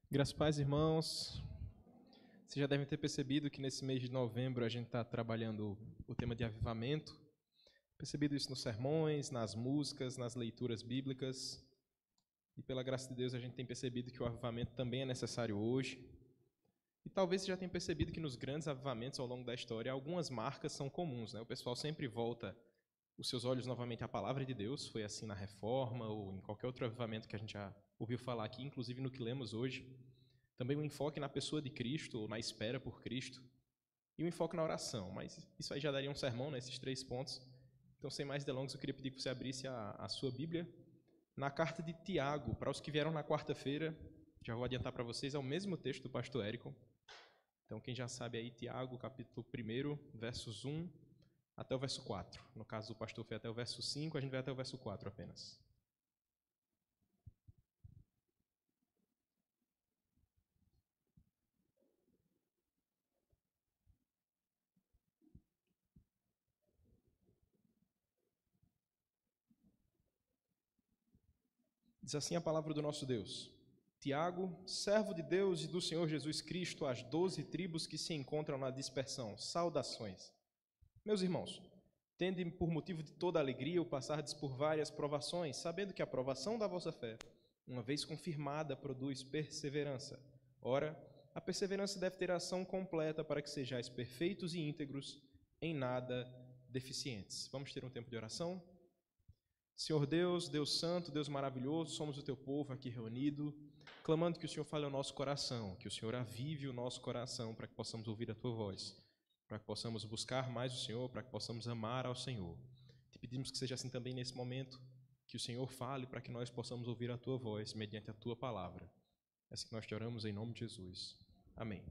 Graças a paz, irmãos. Vocês já devem ter percebido que nesse mês de novembro a gente está trabalhando o tema de avivamento. Percebido isso nos sermões, nas músicas, nas leituras bíblicas. E pela graça de Deus a gente tem percebido que o avivamento também é necessário hoje. E talvez você já tenha percebido que nos grandes avivamentos ao longo da história algumas marcas são comuns, né? O pessoal sempre volta os seus olhos novamente à palavra de Deus. Foi assim na Reforma ou em qualquer outro avivamento que a gente já ouviu falar aqui, inclusive no que lemos hoje. Também um enfoque na pessoa de Cristo, ou na espera por Cristo. E um enfoque na oração. Mas isso aí já daria um sermão, né, esses 3 pontos. Então, sem mais delongas, eu queria pedir que você abrisse a sua Bíblia na carta de Tiago. Para os que vieram na quarta-feira, já vou adiantar para vocês, é o mesmo texto do pastor Érico. Então, quem já sabe aí, Tiago, capítulo 1, versos 1 até o verso 4. No caso do pastor foi até o verso 5, a gente vai até o verso 4 apenas. Diz assim a palavra do nosso Deus. Tiago, servo de Deus e do Senhor Jesus Cristo, às 12 tribos que se encontram na dispersão, saudações. Meus irmãos, tende por motivo de toda alegria o passardes por várias provações, sabendo que a provação da vossa fé, uma vez confirmada, produz perseverança. Ora, a perseverança deve ter ação completa para que sejais perfeitos e íntegros, em nada deficientes. Vamos ter um tempo de oração? Senhor Deus, Deus Santo, Deus maravilhoso, somos o teu povo aqui reunido, clamando que o Senhor fale ao nosso coração, que o Senhor avive o nosso coração para que possamos ouvir a tua voz, para que possamos buscar mais o Senhor, para que possamos amar ao Senhor. Te pedimos que seja assim também nesse momento, que o Senhor fale para que nós possamos ouvir a tua voz mediante a tua palavra. É assim que nós te oramos em nome de Jesus. Amém.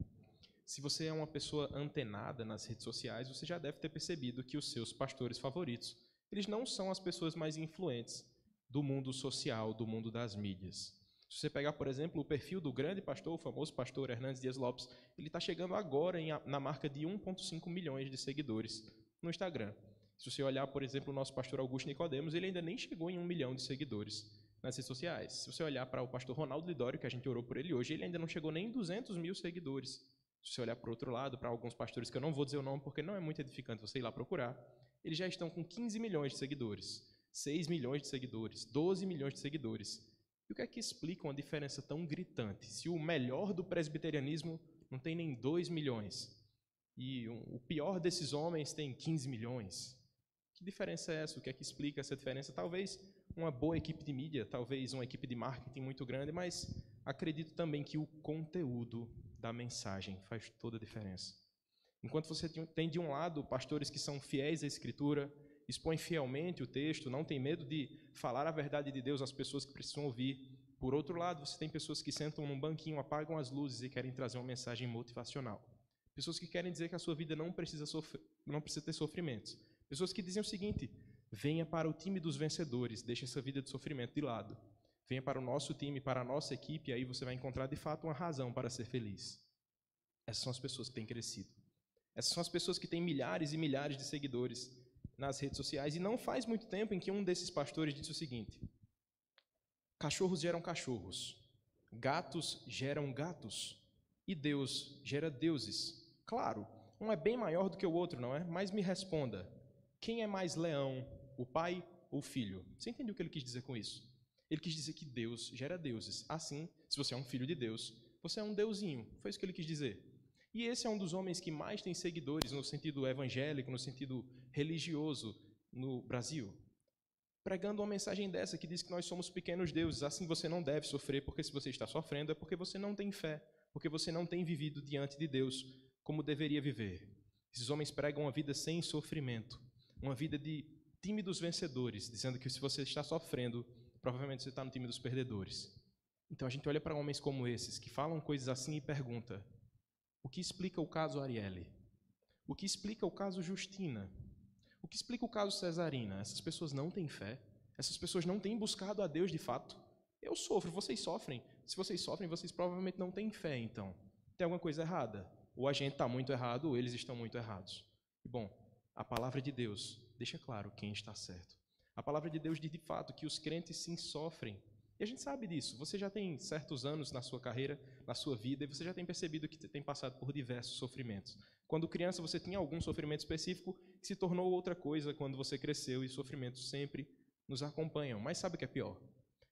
Se você é uma pessoa antenada nas redes sociais, você já deve ter percebido que os seus pastores favoritos eles não são as pessoas mais influentes do mundo social, do mundo das mídias. Se você pegar, por exemplo, o perfil do grande pastor, o famoso pastor Hernandes Dias Lopes, ele está chegando agora na marca de 1,5 milhões de seguidores no Instagram. Se você olhar, por exemplo, o nosso pastor Augusto Nicodemos, ele ainda nem chegou em 1 milhão de seguidores nas redes sociais. Se você olhar para o pastor Ronaldo Lidório, que a gente orou por ele hoje, ele ainda não chegou nem em 200 mil seguidores. Se você olhar para o outro lado, para alguns pastores que eu não vou dizer o nome porque não é muito edificante você ir lá procurar, eles já estão com 15 milhões de seguidores, 6 milhões de seguidores, 12 milhões de seguidores. E o que é que explica uma diferença tão gritante? Se o melhor do presbiterianismo não tem nem 2 milhões e o pior desses homens tem 15 milhões, que diferença é essa? O que é que explica essa diferença? Talvez uma boa equipe de mídia, talvez uma equipe de marketing muito grande, mas acredito também que o conteúdo da mensagem faz toda a diferença. Enquanto você tem de um lado pastores que são fiéis à Escritura, expõem fielmente o texto, não tem medo de falar a verdade de Deus às pessoas que precisam ouvir. Por outro lado, você tem pessoas que sentam num banquinho, apagam as luzes e querem trazer uma mensagem motivacional. Pessoas que querem dizer que a sua vida não precisa ter sofrimentos. Pessoas que dizem o seguinte: venha para o time dos vencedores, deixe essa vida de sofrimento de lado. Venha para o nosso time, para a nossa equipe, e aí você vai encontrar de fato uma razão para ser feliz. Essas são as pessoas que têm crescido. Essas são as pessoas que têm milhares e milhares de seguidores nas redes sociais. E não faz muito tempo em que um desses pastores disse o seguinte: cachorros geram cachorros, gatos geram gatos, e Deus gera deuses. Claro, um é bem maior do que o outro, não é? Mas me responda, quem é mais leão, o pai ou o filho? Você entendeu o que ele quis dizer com isso? Ele quis dizer que Deus gera deuses. Assim, se você é um filho de Deus, você é um deusinho. Foi isso que ele quis dizer. E esse é um dos homens que mais tem seguidores no sentido evangélico, no sentido religioso no Brasil. Pregando uma mensagem dessa que diz que nós somos pequenos deuses. Assim você não deve sofrer, porque se você está sofrendo é porque você não tem fé, porque você não tem vivido diante de Deus como deveria viver. Esses homens pregam uma vida sem sofrimento, uma vida de time dos vencedores, dizendo que se você está sofrendo, provavelmente você está no time dos perdedores. Então a gente olha para homens como esses, que falam coisas assim e pergunta: o que explica o caso Arielle? O que explica o caso Justina? O que explica o caso Cesarina? Essas pessoas não têm fé? Essas pessoas não têm buscado a Deus de fato? Eu sofro, vocês sofrem. Se vocês sofrem, vocês provavelmente não têm fé, então. Tem alguma coisa errada? Ou a gente está muito errado, ou eles estão muito errados. E bom, a palavra de Deus deixa claro quem está certo. A palavra de Deus diz de fato que os crentes sim sofrem, E a gente sabe disso. Você já tem certos anos na sua carreira, na sua vida, e você já tem percebido que tem passado por diversos sofrimentos. Quando criança, você tinha algum sofrimento específico que se tornou outra coisa quando você cresceu, e sofrimentos sempre nos acompanham. Mas sabe o que é pior?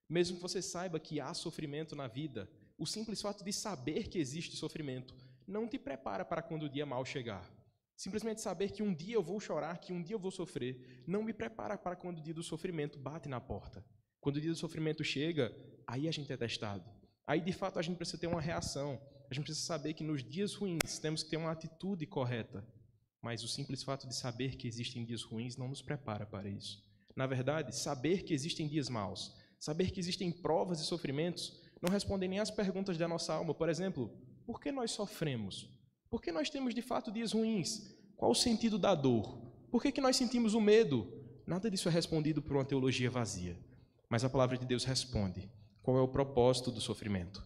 Mesmo que você saiba que há sofrimento na vida, o simples fato de saber que existe sofrimento não te prepara para quando o dia mau chegar. Simplesmente saber que um dia eu vou chorar, que um dia eu vou sofrer, não me prepara para quando o dia do sofrimento bate na porta. Quando o dia do sofrimento chega, aí a gente é testado. Aí, de fato, a gente precisa ter uma reação. A gente precisa saber que nos dias ruins temos que ter uma atitude correta. Mas o simples fato de saber que existem dias ruins não nos prepara para isso. Na verdade, saber que existem dias maus, saber que existem provas e sofrimentos, não respondem nem às perguntas da nossa alma. Por exemplo, por que nós sofremos? Por que nós temos, de fato, dias ruins? Qual o sentido da dor? Por que nós sentimos o medo? Nada disso é respondido por uma teologia vazia. Mas a palavra de Deus responde. Qual é o propósito do sofrimento?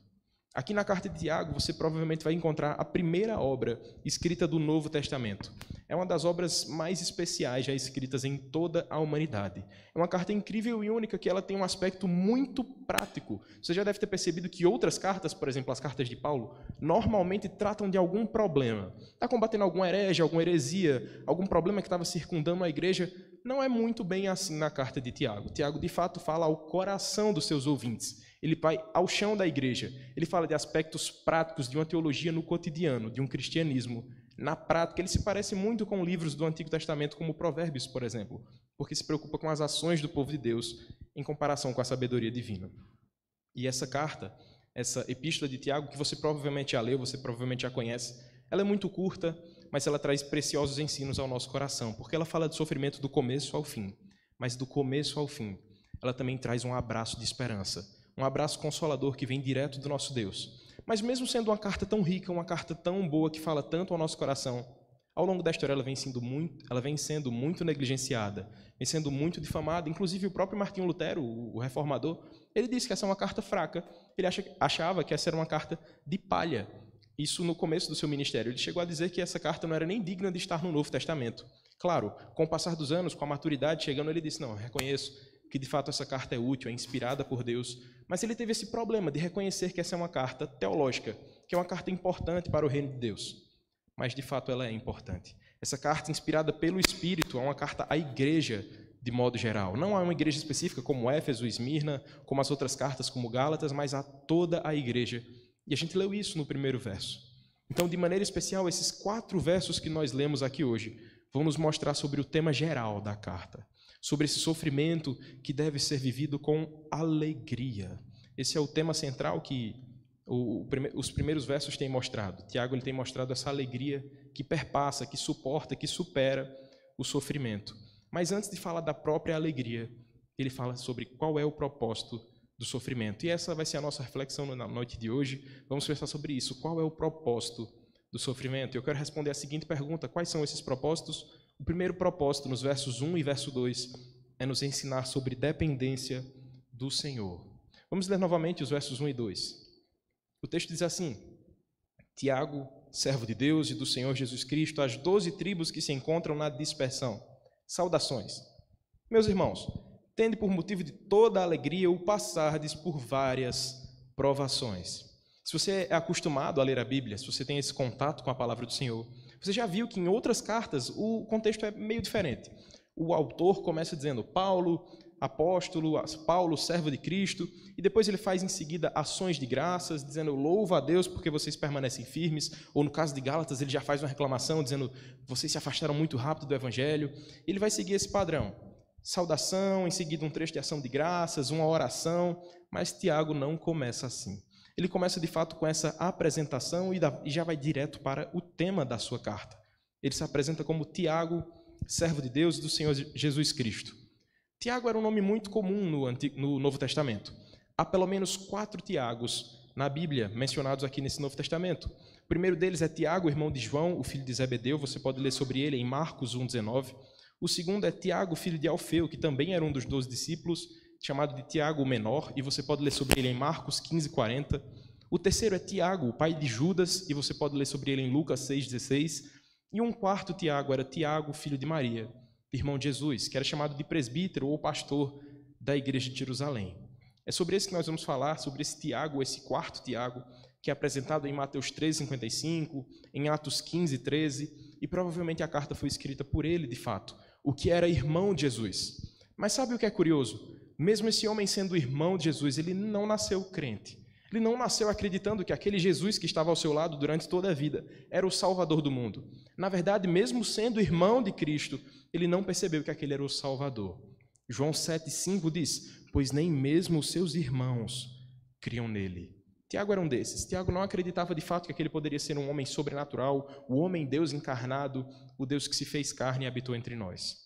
Aqui na carta de Tiago, você provavelmente vai encontrar a primeira obra escrita do Novo Testamento. É uma das obras mais especiais já escritas em toda a humanidade. É uma carta incrível e única que ela tem um aspecto muito prático. Você já deve ter percebido que outras cartas, por exemplo, as cartas de Paulo, normalmente tratam de algum problema. Está combatendo alguma herege, alguma heresia, algum problema que estava circundando a igreja. Não é muito bem assim na carta de Tiago. Tiago, de fato, fala ao coração dos seus ouvintes. Ele vai ao chão da igreja. Ele fala de aspectos práticos de uma teologia no cotidiano, de um cristianismo. Na prática, ele se parece muito com livros do Antigo Testamento, como Provérbios, por exemplo, porque se preocupa com as ações do povo de Deus em comparação com a sabedoria divina. E essa carta, essa epístola de Tiago, que você provavelmente já leu, você provavelmente já conhece, ela é muito curta, mas ela traz preciosos ensinos ao nosso coração, porque ela fala de sofrimento do começo ao fim, mas do começo ao fim, ela também traz um abraço de esperança, um abraço consolador que vem direto do nosso Deus. Mas mesmo sendo uma carta tão rica, uma carta tão boa, que fala tanto ao nosso coração, ao longo da história ela vem sendo muito negligenciada, vem sendo muito difamada. Inclusive o próprio Martinho Lutero, o reformador, ele disse que essa é uma carta fraca. Ele achava que essa era uma carta de palha. Isso no começo do seu ministério. Ele chegou a dizer que essa carta não era nem digna de estar no Novo Testamento. Claro, com o passar dos anos, com a maturidade chegando, ele disse, não, eu reconheço que de fato essa carta é útil, é inspirada por Deus, mas ele teve esse problema de reconhecer que essa é uma carta teológica, que é uma carta importante para o reino de Deus. Mas de fato ela é importante. Essa carta inspirada pelo Espírito é uma carta à igreja de modo geral. Não a uma igreja específica como Éfeso, Esmirna, como as outras cartas como Gálatas, mas a toda a igreja. E a gente leu isso no primeiro verso. Então, de maneira especial, esses 4 versos que nós lemos aqui hoje vão nos mostrar sobre o tema geral da carta, sobre esse sofrimento que deve ser vivido com alegria. Esse é o tema central que os primeiros versos têm mostrado. Tiago ele tem mostrado essa alegria que perpassa, que suporta, que supera o sofrimento. Mas antes de falar da própria alegria, ele fala sobre qual é o propósito do sofrimento. E essa vai ser a nossa reflexão na noite de hoje. Vamos pensar sobre isso. Qual é o propósito do sofrimento? Eu quero responder a seguinte pergunta: quais são esses propósitos? O primeiro propósito, nos versos 1 e verso 2, é nos ensinar sobre dependência do Senhor. Vamos ler novamente os versos 1 e 2. O texto diz assim: Tiago, servo de Deus e do Senhor Jesus Cristo, às 12 tribos que se encontram na dispersão. Saudações. Meus irmãos, tende por motivo de toda a alegria o passardes por várias provações. Se você é acostumado a ler a Bíblia, se você tem esse contato com a palavra do Senhor, você já viu que em outras cartas o contexto é meio diferente. O autor começa dizendo Paulo, apóstolo, Paulo, servo de Cristo, e depois ele faz em seguida ações de graças, dizendo louvo a Deus porque vocês permanecem firmes, ou no caso de Gálatas ele já faz uma reclamação dizendo vocês se afastaram muito rápido do Evangelho. Ele vai seguir esse padrão. Saudação, em seguida um trecho de ação de graças, uma oração, mas Tiago não começa assim. Ele começa, de fato, com essa apresentação e já vai direto para o tema da sua carta. Ele se apresenta como Tiago, servo de Deus e do Senhor Jesus Cristo. Tiago era um nome muito comum no Novo Testamento. Há pelo menos 4 Tiagos na Bíblia mencionados aqui nesse Novo Testamento. O primeiro deles é Tiago, irmão de João, o filho de Zebedeu. Você pode ler sobre ele em Marcos 1,19. O segundo é Tiago, filho de Alfeu, que também era um dos 12 discípulos, chamado de Tiago o Menor, e você pode ler sobre ele em Marcos 15:40. O terceiro é Tiago, o pai de Judas, e você pode ler sobre ele em Lucas 6:16. E um quarto Tiago era Tiago, filho de Maria, irmão de Jesus, que era chamado de presbítero ou pastor da igreja de Jerusalém. É sobre esse que nós vamos falar, sobre esse Tiago, esse quarto Tiago, que é apresentado em Mateus 3,55, em Atos 15:13, e provavelmente a carta foi escrita por ele, de fato, o que era irmão de Jesus. Mas sabe o que é curioso? Mesmo esse homem sendo irmão de Jesus, ele não nasceu crente. Ele não nasceu acreditando que aquele Jesus que estava ao seu lado durante toda a vida era o Salvador do mundo. Na verdade, mesmo sendo irmão de Cristo, ele não percebeu que aquele era o Salvador. João 7,5 diz: pois nem mesmo os seus irmãos criam nele. Tiago era um desses. Tiago não acreditava de fato que aquele poderia ser um homem sobrenatural, o homem Deus encarnado, o Deus que se fez carne e habitou entre nós.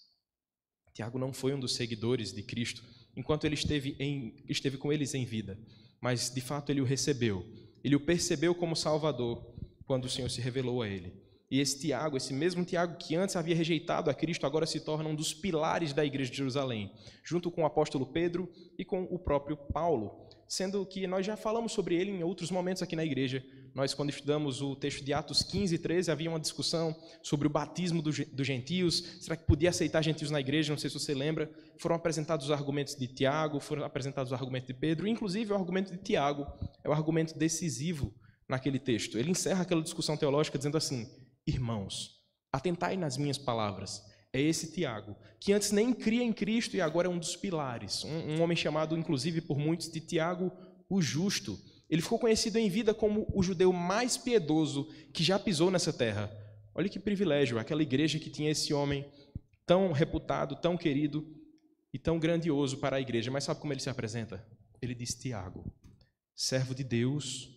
Tiago não foi um dos seguidores de Cristo enquanto ele esteve com eles em vida, mas de fato ele o recebeu. Ele o percebeu como Salvador quando o Senhor se revelou a ele. E esse Tiago, esse mesmo Tiago que antes havia rejeitado a Cristo, agora se torna um dos pilares da igreja de Jerusalém, junto com o apóstolo Pedro e com o próprio Paulo, sendo que nós já falamos sobre ele em outros momentos aqui na igreja. Nós, quando estudamos o texto de Atos 15:13, havia uma discussão sobre o batismo dos gentios. Será que podia aceitar gentios na igreja? Não sei se você lembra. Foram apresentados os argumentos de Tiago, foram apresentados os argumentos de Pedro, inclusive o argumento de Tiago é o argumento decisivo naquele texto. Ele encerra aquela discussão teológica dizendo assim: irmãos, atentai nas minhas palavras. É esse Tiago, que antes nem cria em Cristo e agora é um dos pilares. Um homem chamado, inclusive, por muitos, de Tiago, o Justo. Ele ficou conhecido em vida como o judeu mais piedoso que já pisou nessa terra. Olha que privilégio, aquela igreja que tinha esse homem tão reputado, tão querido e tão grandioso para a igreja. Mas sabe como ele se apresenta? Ele diz: Tiago, servo de Deus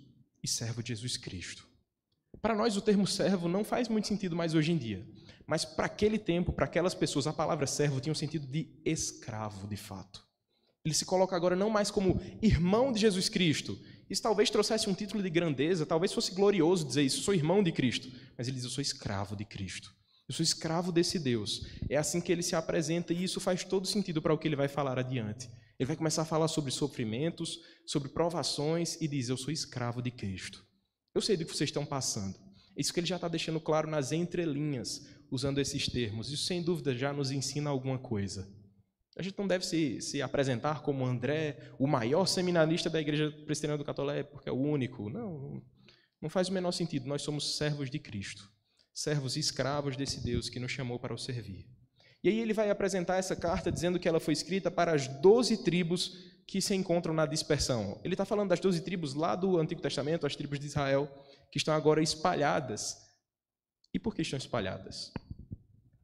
e servo de Jesus Cristo. Para nós, o termo servo não faz muito sentido mais hoje em dia. Mas para aquele tempo, para aquelas pessoas, a palavra servo tinha um sentido de escravo, de fato. Ele se coloca agora não mais como irmão de Jesus Cristo. Isso talvez trouxesse um título de grandeza, talvez fosse glorioso dizer isso: eu sou irmão de Cristo. Mas ele diz: eu sou escravo de Cristo. Eu sou escravo desse Deus. É assim que ele se apresenta e isso faz todo sentido para o que ele vai falar adiante. Ele vai começar a falar sobre sofrimentos, sobre provações e diz: eu sou escravo de Cristo. Eu sei do que vocês estão passando. Isso que ele já está deixando claro nas entrelinhas, usando esses termos. Isso, sem dúvida, já nos ensina alguma coisa. A gente não deve se apresentar como André, o maior seminarista da Igreja Presbiteriana do Catolé, porque é o único. Não faz o menor sentido. Nós somos servos de Cristo, servos e escravos desse Deus que nos chamou para o servir. E aí ele vai apresentar essa carta dizendo que ela foi escrita para as 12 tribos que se encontram na dispersão. Ele está falando das 12 tribos lá do Antigo Testamento, as tribos de Israel, que estão agora espalhadas. E por que estão espalhadas?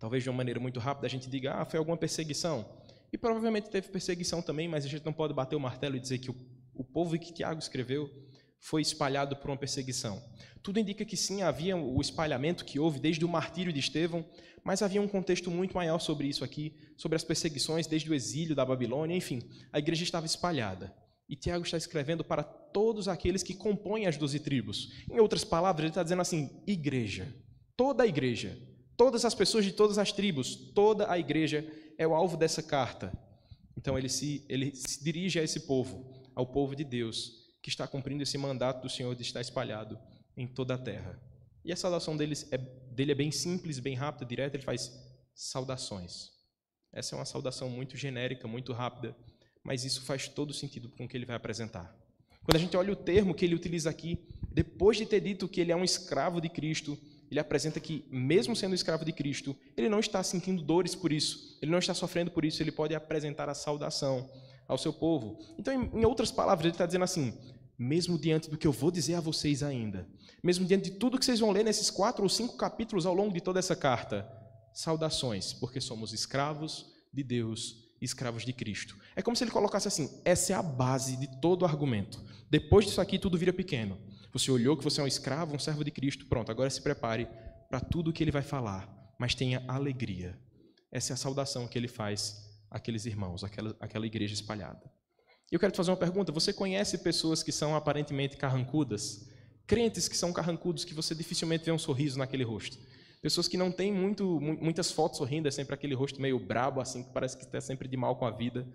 Talvez de uma maneira muito rápida a gente diga: foi alguma perseguição. E provavelmente teve perseguição também, mas a gente não pode bater o martelo e dizer que o povo que Tiago escreveu foi espalhado por uma perseguição. Tudo indica que sim, havia o espalhamento que houve desde o martírio de Estevão, mas havia um contexto muito maior sobre isso aqui, sobre as perseguições desde o exílio da Babilônia, enfim, a igreja estava espalhada. E Tiago está escrevendo para todos aqueles que compõem as 12 tribos. Em outras palavras, ele está dizendo assim: igreja, toda a igreja, todas as pessoas de todas as tribos, toda a igreja é o alvo dessa carta. Então ele se dirige a esse povo, ao povo de Deus, que está cumprindo esse mandato do Senhor de estar espalhado em toda a terra. E a saudação dele é bem simples, bem rápida, direta. Ele faz saudações. Essa é uma saudação muito genérica, muito rápida, mas isso faz todo sentido com o que ele vai apresentar. Quando a gente olha o termo que ele utiliza aqui, depois de ter dito que ele é um escravo de Cristo, ele apresenta que, mesmo sendo escravo de Cristo, ele não está sentindo dores por isso, ele não está sofrendo por isso, ele pode apresentar a saudação ao seu povo. Então, em outras palavras, ele está dizendo assim: mesmo diante do que eu vou dizer a vocês ainda, mesmo diante de tudo que vocês vão ler nesses 4 ou 5 capítulos ao longo de toda essa carta, saudações, porque somos escravos de Deus, escravos de Cristo. É como se ele colocasse assim: essa é a base de todo o argumento. Depois disso aqui, tudo vira pequeno. Você olhou que você é um escravo, um servo de Cristo, pronto, agora se prepare para tudo o que ele vai falar, mas tenha alegria. Essa é a saudação que ele faz àqueles irmãos, àquela igreja espalhada. E eu quero te fazer uma pergunta: você conhece pessoas que são aparentemente carrancudas? Crentes que são carrancudos, que você dificilmente vê um sorriso naquele rosto? Pessoas que não têm muitas fotos sorrindo, é sempre aquele rosto meio brabo, assim, que parece que está sempre de mal com a vida.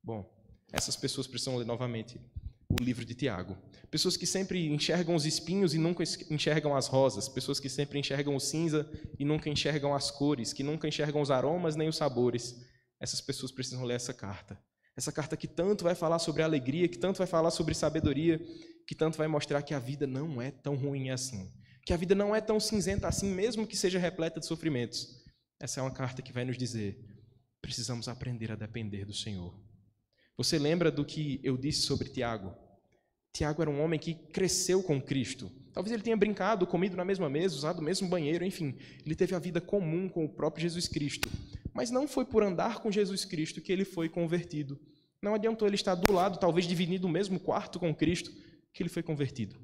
Bom, essas pessoas precisam ler novamente o livro de Tiago. Pessoas que sempre enxergam os espinhos e nunca enxergam as rosas. Pessoas que sempre enxergam o cinza e nunca enxergam as cores, que nunca enxergam os aromas nem os sabores. Essas pessoas precisam ler essa carta. Essa carta que tanto vai falar sobre alegria, que tanto vai falar sobre sabedoria, que tanto vai mostrar que a vida não é tão ruim assim. Que a vida não é tão cinzenta assim, mesmo que seja repleta de sofrimentos. Essa é uma carta que vai nos dizer: precisamos aprender a depender do Senhor. Você lembra do que eu disse sobre Tiago? Tiago era um homem que cresceu com Cristo. Talvez ele tenha brincado, comido na mesma mesa, usado o mesmo banheiro, enfim. Ele teve a vida comum com o próprio Jesus Cristo. Mas não foi por andar com Jesus Cristo que ele foi convertido. Não adiantou ele estar do lado, talvez dividindo o mesmo quarto com Cristo, que ele foi convertido.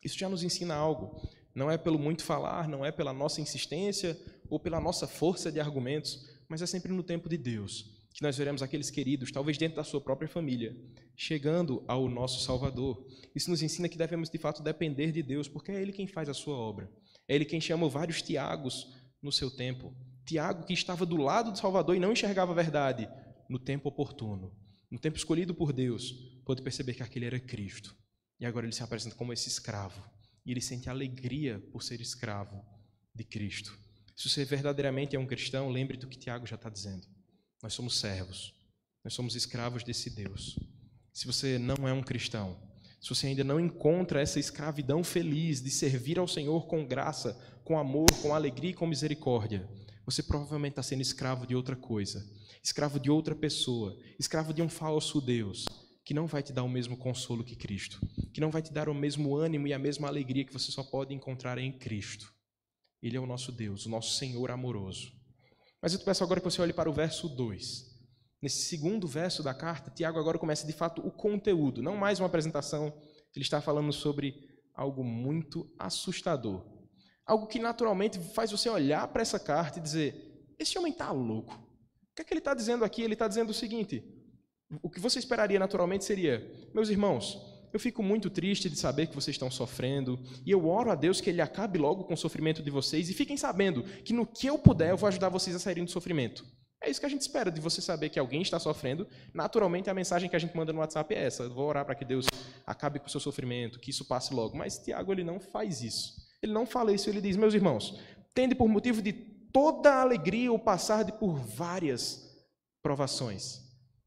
Isso já nos ensina algo. Não é pelo muito falar, não é pela nossa insistência ou pela nossa força de argumentos, mas é sempre no tempo de Deus que nós veremos aqueles queridos, talvez dentro da sua própria família, chegando ao nosso Salvador. Isso nos ensina que devemos, de fato, depender de Deus, porque é Ele quem faz a sua obra. É Ele quem chama vários Tiagos no seu tempo. Tiago, que estava do lado do Salvador e não enxergava a verdade, no tempo oportuno, no tempo escolhido por Deus, pôde perceber que aquele era Cristo. E agora ele se apresenta como esse escravo. E ele sente alegria por ser escravo de Cristo. Se você verdadeiramente é um cristão, lembre do que Tiago já está dizendo. Nós somos servos. Nós somos escravos desse Deus. Se você não é um cristão, se você ainda não encontra essa escravidão feliz de servir ao Senhor com graça, com amor, com alegria e com misericórdia, você provavelmente está sendo escravo de outra coisa, escravo de outra pessoa, escravo de um falso Deus, que não vai te dar o mesmo consolo que Cristo, que não vai te dar o mesmo ânimo e a mesma alegria que você só pode encontrar em Cristo. Ele é o nosso Deus, o nosso Senhor amoroso. Mas eu te peço agora que você olhe para o verso 2. Nesse segundo verso da carta, Tiago agora começa de fato o conteúdo, não mais uma apresentação. Ele está falando sobre algo muito assustador. Algo que naturalmente faz você olhar para essa carta e dizer: esse homem está louco. O que é que ele está dizendo aqui? Ele está dizendo o seguinte: o que você esperaria naturalmente seria: meus irmãos, eu fico muito triste de saber que vocês estão sofrendo, e eu oro a Deus que Ele acabe logo com o sofrimento de vocês, e fiquem sabendo que no que eu puder eu vou ajudar vocês a saírem do sofrimento. É isso que a gente espera, de você saber que alguém está sofrendo. Naturalmente, a mensagem que a gente manda no WhatsApp é essa: eu vou orar para que Deus acabe com o seu sofrimento, que isso passe logo. Mas Tiago, ele não faz isso. Ele não fala isso, ele diz: meus irmãos, tende por motivo de toda a alegria o passar por várias provações.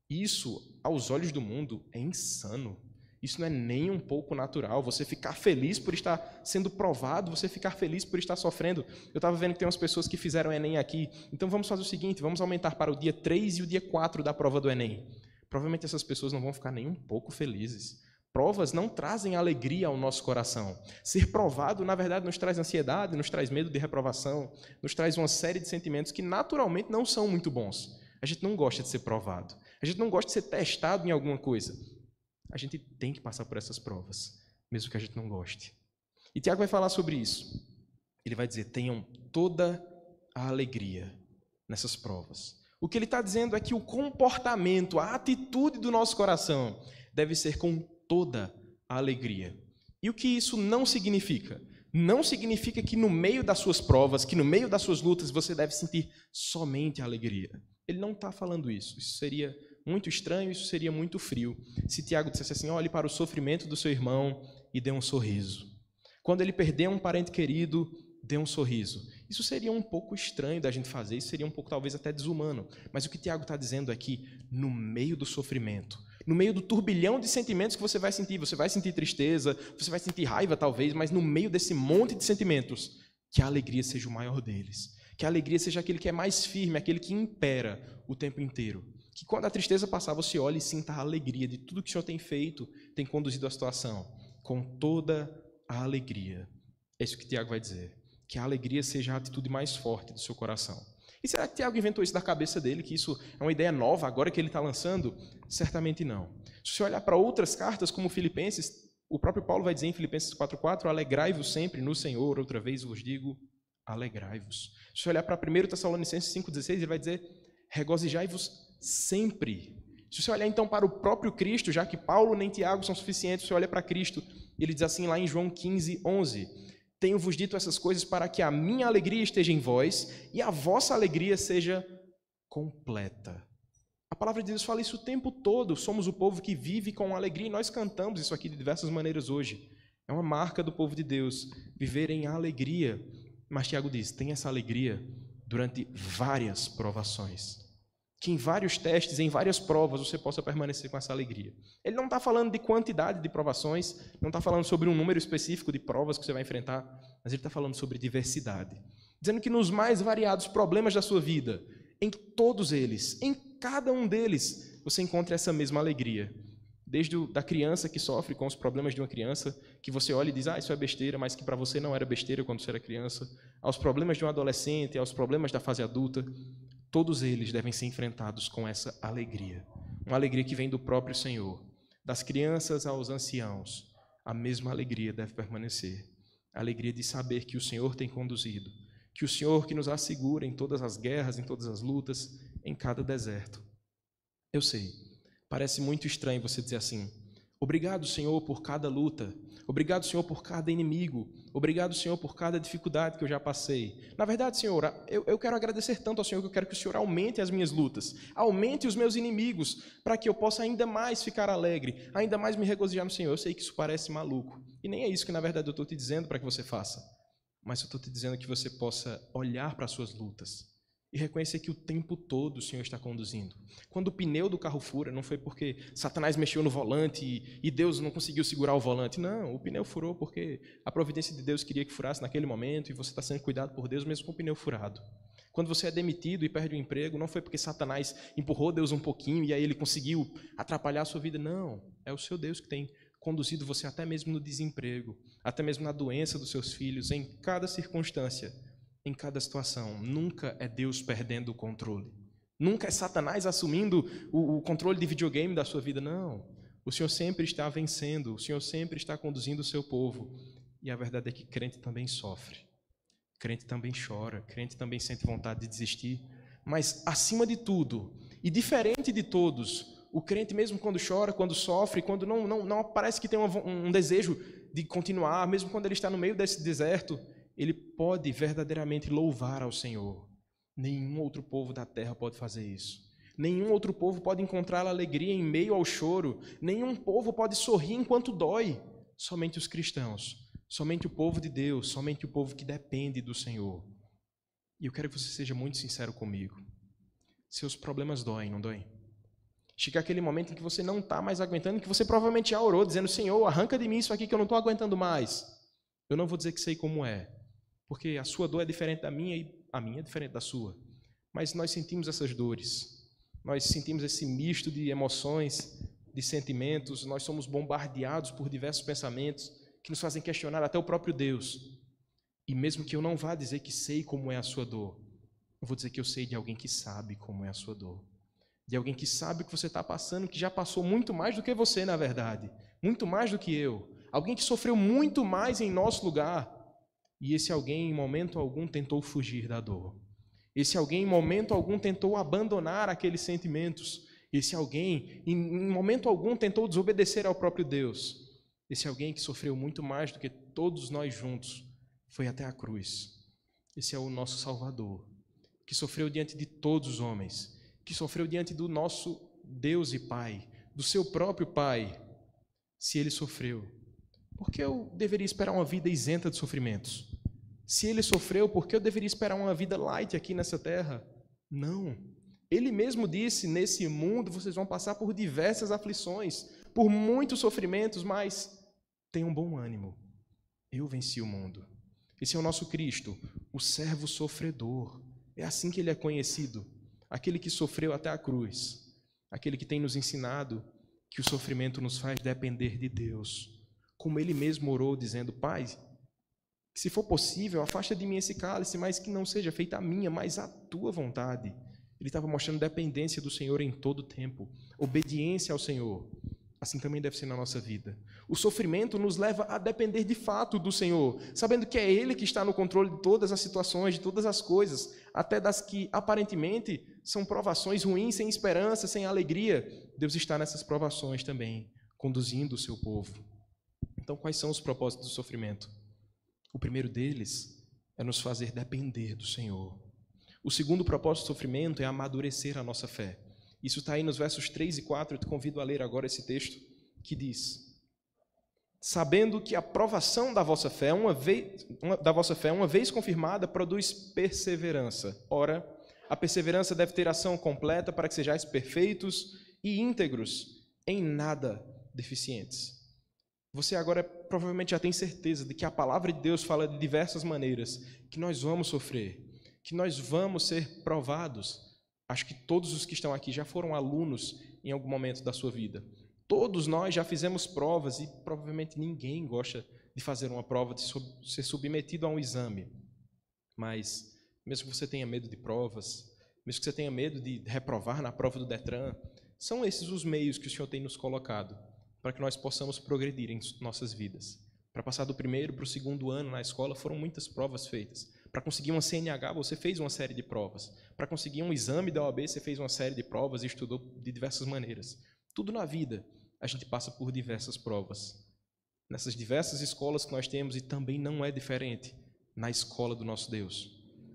Isso, aos olhos do mundo, é insano. Isso não é nem um pouco natural. Você ficar feliz por estar sendo provado, você ficar feliz por estar sofrendo. Eu estava vendo que tem umas pessoas que fizeram o Enem aqui. Então vamos fazer o seguinte: vamos aumentar para o dia 3 e o dia 4 da prova do Enem. Provavelmente essas pessoas não vão ficar nem um pouco felizes. Provas não trazem alegria ao nosso coração. Ser provado, na verdade, nos traz ansiedade, nos traz medo de reprovação, nos traz uma série de sentimentos que naturalmente não são muito bons. A gente não gosta de ser provado. A gente não gosta de ser testado em alguma coisa. A gente tem que passar por essas provas, mesmo que a gente não goste. E Tiago vai falar sobre isso. Ele vai dizer: tenham toda a alegria nessas provas. O que ele está dizendo é que o comportamento, a atitude do nosso coração deve ser com toda a alegria. E o que isso não significa? Não significa que no meio das suas provas, que no meio das suas lutas, você deve sentir somente a alegria. Ele não está falando isso. Isso seria muito estranho, isso seria muito frio. Se Tiago dissesse assim: olhe para o sofrimento do seu irmão e dê um sorriso. Quando ele perder um parente querido, dê um sorriso. Isso seria um pouco estranho da gente fazer, isso seria um pouco talvez até desumano. Mas o que Tiago está dizendo é que no meio do sofrimento, no meio do turbilhão de sentimentos que você vai sentir tristeza, você vai sentir raiva talvez, mas no meio desse monte de sentimentos, que a alegria seja o maior deles. Que a alegria seja aquele que é mais firme, aquele que impera o tempo inteiro. Que quando a tristeza passar, você olhe e sinta a alegria de tudo que o Senhor tem feito, tem conduzido a situação, com toda a alegria. É isso que Tiago vai dizer. Que a alegria seja a atitude mais forte do seu coração. E será que Tiago inventou isso da cabeça dele, que isso é uma ideia nova agora que ele está lançando? Certamente não. Se você olhar para outras cartas, como Filipenses, o próprio Paulo vai dizer em Filipenses 4,4: alegrai-vos sempre no Senhor, outra vez vos digo, alegrai-vos. Se você olhar para 1 Tessalonicenses 5,16, ele vai dizer: regozijai-vos sempre. Se você olhar então para o próprio Cristo, já que Paulo nem Tiago são suficientes, você olha para Cristo, ele diz assim lá em João 15:11: tenho-vos dito essas coisas para que a minha alegria esteja em vós e a vossa alegria seja completa. A palavra de Deus fala isso o tempo todo. Somos o povo que vive com alegria e nós cantamos isso aqui de diversas maneiras hoje. É uma marca do povo de Deus, viver em alegria. Mas Tiago diz: tem essa alegria durante várias provações. que em vários testes, em várias provas, você possa permanecer com essa alegria. Ele não está falando de quantidade de provações, não está falando sobre um número específico de provas que você vai enfrentar, mas ele está falando sobre diversidade. Dizendo que nos mais variados problemas da sua vida, em todos eles, em cada um deles, você encontra essa mesma alegria. Desde da criança que sofre com os problemas de uma criança, que você olha e diz, isso é besteira, mas que para você não era besteira quando você era criança, aos problemas de um adolescente, aos problemas da fase adulta, todos eles devem ser enfrentados com essa alegria. Uma alegria que vem do próprio Senhor. Das crianças aos anciãos, a mesma alegria deve permanecer. A alegria de saber que o Senhor tem conduzido, que o Senhor que nos assegura em todas as guerras, em todas as lutas, em cada deserto. Eu sei, parece muito estranho você dizer assim, obrigado, Senhor, por cada luta, obrigado, Senhor, por cada inimigo, obrigado, Senhor, por cada dificuldade que eu já passei. Na verdade, Senhor, eu quero agradecer tanto ao Senhor que eu quero que o Senhor aumente as minhas lutas, aumente os meus inimigos, para que eu possa ainda mais ficar alegre, ainda mais me regozijar no Senhor. Eu sei que isso parece maluco, e nem é isso que, na verdade, eu estou te dizendo para que você faça, mas eu estou te dizendo que você possa olhar para as suas lutas e reconhecer que o tempo todo o Senhor está conduzindo. Quando o pneu do carro fura, não foi porque Satanás mexeu no volante e Deus não conseguiu segurar o volante. Não, o pneu furou porque a providência de Deus queria que furasse naquele momento e você está sendo cuidado por Deus mesmo com o pneu furado. Quando você é demitido e perde o emprego, não foi porque Satanás empurrou Deus um pouquinho e aí ele conseguiu atrapalhar a sua vida. Não, é o seu Deus que tem conduzido você até mesmo no desemprego, até mesmo na doença dos seus filhos, em cada circunstância. Em cada situação, nunca é Deus perdendo o controle. Nunca é Satanás assumindo o controle de videogame da sua vida, não. O Senhor sempre está vencendo, o Senhor sempre está conduzindo o seu povo. E a verdade é que crente também sofre, crente também chora, crente também sente vontade de desistir. Mas, acima de tudo, e diferente de todos, o crente mesmo quando chora, quando sofre, quando não parece que tem um desejo de continuar, mesmo quando ele está no meio desse deserto, ele pode verdadeiramente louvar ao Senhor. Nenhum outro povo da terra pode fazer isso. Nenhum outro povo pode encontrar alegria em meio ao choro. Nenhum povo pode sorrir enquanto dói. Somente os cristãos, somente o povo de Deus, somente o povo que depende do Senhor. E eu quero que você seja muito sincero comigo. Seus problemas doem, não doem? Chega aquele momento em que você não está mais aguentando, que você provavelmente já orou, dizendo, Senhor, arranca de mim isso aqui que eu não estou aguentando mais. Eu não vou dizer que sei como é, porque a sua dor é diferente da minha e a minha é diferente da sua. Mas nós sentimos essas dores, nós sentimos esse misto de emoções, de sentimentos, nós somos bombardeados por diversos pensamentos que nos fazem questionar até o próprio Deus. E mesmo que eu não vá dizer que sei como é a sua dor, eu vou dizer que eu sei de alguém que sabe como é a sua dor. De alguém que sabe o que você está passando, que já passou muito mais do que você, na verdade. Muito mais do que eu. Alguém que sofreu muito mais em nosso lugar. E esse alguém, em momento algum, tentou fugir da dor. Esse alguém, em momento algum, tentou abandonar aqueles sentimentos. Esse alguém, em momento algum, tentou desobedecer ao próprio Deus. Esse alguém que sofreu muito mais do que todos nós juntos, foi até a cruz. Esse é o nosso Salvador, que sofreu diante de todos os homens, que sofreu diante do nosso Deus e Pai, do seu próprio Pai. Se ele sofreu, por que eu deveria esperar uma vida isenta de sofrimentos? Se ele sofreu, por que eu deveria esperar uma vida light aqui nessa terra? Não. Ele mesmo disse, nesse mundo vocês vão passar por diversas aflições, por muitos sofrimentos, mas tenham bom ânimo. Eu venci o mundo. Esse é o nosso Cristo, o servo sofredor. É assim que ele é conhecido. Aquele que sofreu até a cruz. Aquele que tem nos ensinado que o sofrimento nos faz depender de Deus. Como ele mesmo orou, dizendo, Pai, que se for possível, afasta de mim esse cálice, mas que não seja feita a minha, mas a tua vontade. Ele estava mostrando dependência do Senhor em todo o tempo, obediência ao Senhor. Assim também deve ser na nossa vida. O sofrimento nos leva a depender de fato do Senhor, sabendo que é Ele que está no controle de todas as situações, de todas as coisas, até das que aparentemente são provações ruins, sem esperança, sem alegria. Deus está nessas provações também, conduzindo o seu povo. Então, quais são os propósitos do sofrimento? O primeiro deles é nos fazer depender do Senhor. O segundo propósito do sofrimento é amadurecer a nossa fé. Isso está aí nos versos 3 e 4, eu te convido a ler agora esse texto, que diz: sabendo que a provação da vossa fé, uma vez confirmada, produz perseverança. Ora, A perseverança deve ter ação completa para que sejais perfeitos e íntegros, em nada deficientes. Você agora provavelmente já tem certeza de que a palavra de Deus fala de diversas maneiras, que nós vamos sofrer, que nós vamos ser provados. Acho que todos os que estão aqui já foram alunos em algum momento da sua vida. Todos nós já fizemos provas e provavelmente ninguém gosta de fazer uma prova, de ser submetido a um exame. Mas, mesmo que você tenha medo de provas, mesmo que você tenha medo de reprovar na prova do Detran, são esses os meios que o Senhor tem nos colocado para que nós possamos progredir em nossas vidas. Para passar do primeiro para o segundo ano na escola, foram muitas provas feitas. Para conseguir uma CNH, você fez uma série de provas. Para conseguir um exame da OAB, você fez uma série de provas e estudou de diversas maneiras. Tudo na vida, a gente passa por diversas provas. Nessas diversas escolas que nós temos, e também não é diferente na escola do nosso Deus,